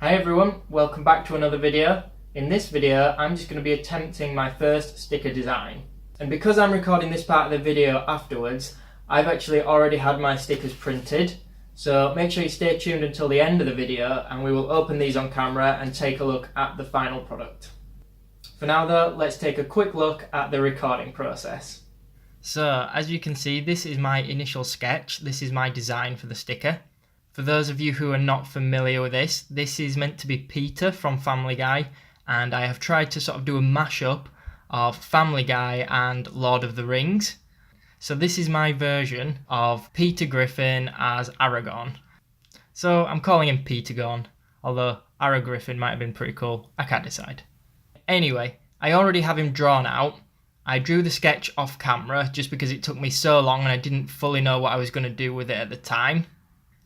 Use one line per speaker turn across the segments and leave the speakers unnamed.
Hi everyone, welcome back to another video. In this video I'm just going to be attempting my first sticker design. And because I'm recording this part of the video afterwards, I've actually already had my stickers printed. So make sure you stay tuned until the end of the video and we will open these on camera and take a look at the final product. For now though, let's take a quick look at the recording process. So as you can see, this is my initial sketch. This is my design for the sticker. For those of you who are not familiar with this is meant to be Peter from Family Guy, and I have tried to sort of do a mashup of Family Guy and Lord of the Rings. So this is my version of Peter Griffin as Aragorn. So I'm calling him Petagorn, although Griffin might have been pretty cool, I can't decide. Anyway, I already have him drawn out. I drew the sketch off camera just because it took me so long and I didn't fully know what I was going to do with it at the time.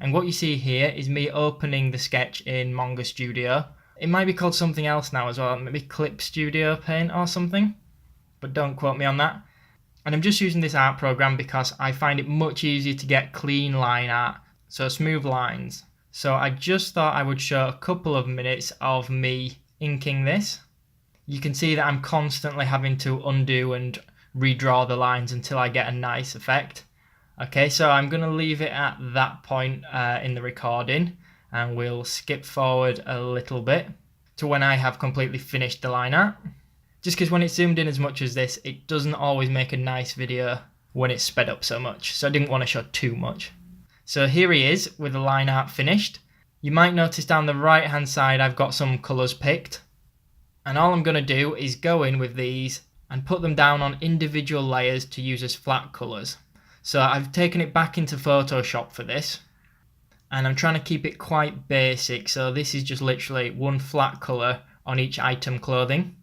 And what you see here is me opening the sketch in Manga Studio. It might be called something else now as well, maybe Clip Studio Paint or something, but don't quote me on that. And I'm just using this art program because I find it much easier to get clean line art, so smooth lines. So I just thought I would show a couple of minutes of me inking this. You can see that I'm constantly having to undo and redraw the lines until I get a nice effect. Okay, so I'm going to leave it at that point in the recording, and we'll skip forward a little bit to when I have completely finished the line art. Just because when it's zoomed in as much as this, it doesn't always make a nice video when it's sped up so much, so I didn't want to show too much. So here he is with the line art finished. You might notice down the right hand side I've got some colours picked, and all I'm going to do is go in with these and put them down on individual layers to use as flat colours. So I've taken it back into Photoshop for this, and I'm trying to keep it quite basic. So this is just literally one flat colour on each item clothing,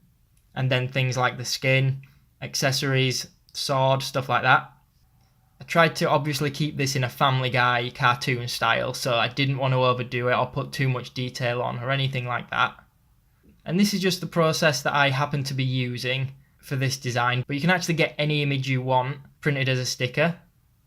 and then things like the skin, accessories, sword, stuff like that. I tried to obviously keep this in a Family Guy cartoon style, so I didn't want to overdo it or put too much detail on or anything like that. And this is just the process that I happen to be using for this design, but you can actually get any image you want printed as a sticker.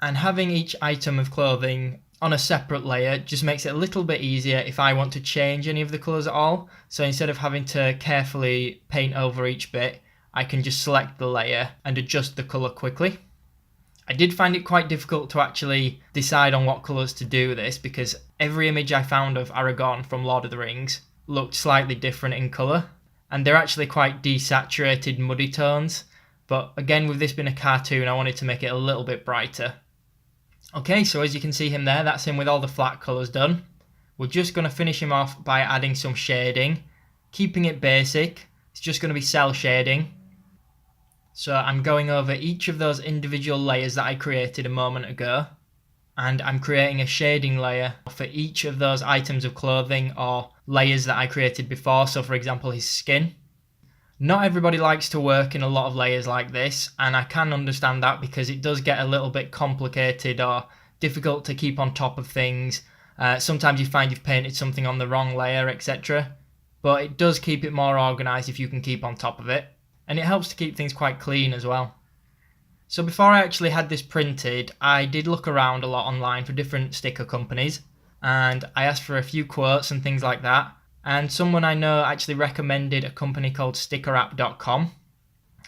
And having each item of clothing on a separate layer just makes it a little bit easier if I want to change any of the colours at all. So instead of having to carefully paint over each bit, I can just select the layer and adjust the colour quickly. I did find it quite difficult to actually decide on what colours to do this, because every image I found of Aragorn from Lord of the Rings looked slightly different in colour, and they're actually quite desaturated muddy tones. But again, with this being a cartoon, I wanted to make it a little bit brighter. Okay, so as you can see him there, that's him with all the flat colours done. We're just going to finish him off by adding some shading, keeping it basic. It's just going to be cell shading. So I'm going over each of those individual layers that I created a moment ago, and I'm creating a shading layer for each of those items of clothing or layers that I created before. So for example, his skin. Not everybody likes to work in a lot of layers like this, and I can understand that because it does get a little bit complicated or difficult to keep on top of things. Sometimes you find you've painted something on the wrong layer, etc. But it does keep it more organised if you can keep on top of it, and it helps to keep things quite clean as well. So before I actually had this printed, I did look around a lot online for different sticker companies, and I asked for a few quotes and things like that. And someone I know actually recommended a company called stickerapp.com.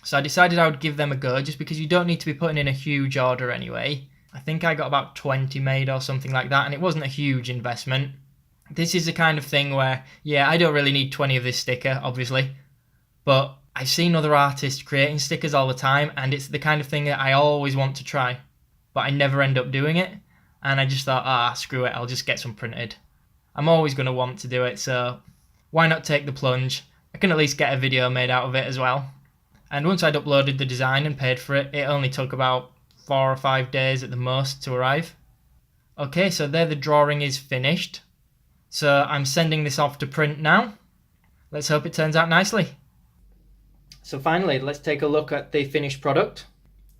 So I decided I would give them a go, just because you don't need to be putting in a huge order anyway. I think I got about 20 made or something like that, and it wasn't a huge investment. This is the kind of thing where, yeah, I don't really need 20 of this sticker, obviously. But I've seen other artists creating stickers all the time, and it's the kind of thing that I always want to try. But I never end up doing it. And I just thought, screw it, I'll just get some printed. I'm always going to want to do it, so why not take the plunge? I can at least get a video made out of it as well. And once I'd uploaded the design and paid for it, it only took about 4 or 5 days at the most to arrive. Okay, so there the drawing is finished. So I'm sending this off to print now. Let's hope it turns out nicely. So finally, let's take a look at the finished product.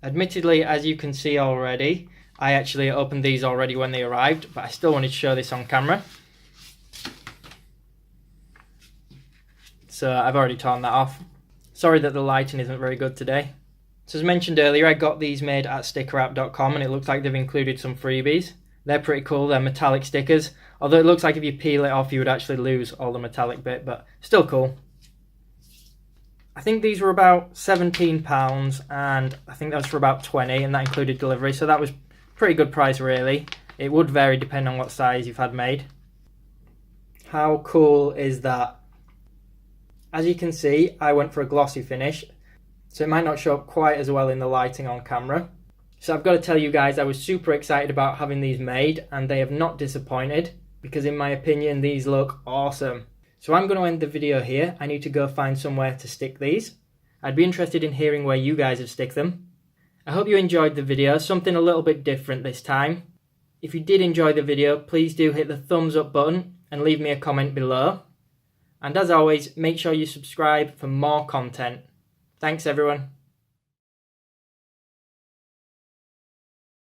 Admittedly, as you can see already, I actually opened these already when they arrived, but I still wanted to show this on camera. So I've already torn that off. Sorry that the lighting isn't very good today. So as mentioned earlier, I got these made at stickerapp.com, and it looks like they've included some freebies. They're pretty cool, they're metallic stickers. Although it looks like if you peel it off you would actually lose all the metallic bit, but still cool. I think these were about £17 and I think that was for about 20 and that included delivery, so that was pretty good price really. It would vary depending on what size you've had made. How cool is that? As you can see, I went for a glossy finish, so it might not show up quite as well in the lighting on camera. So I've got to tell you guys, I was super excited about having these made and they have not disappointed, because in my opinion these look awesome. So I'm going to end the video here. I need to go find somewhere to stick these. I'd be interested in hearing where you guys have stick them. I hope you enjoyed the video, something a little bit different this time. If you did enjoy the video, please do hit the thumbs up button and leave me a comment below. And as always, make sure you subscribe for more content. Thanks everyone.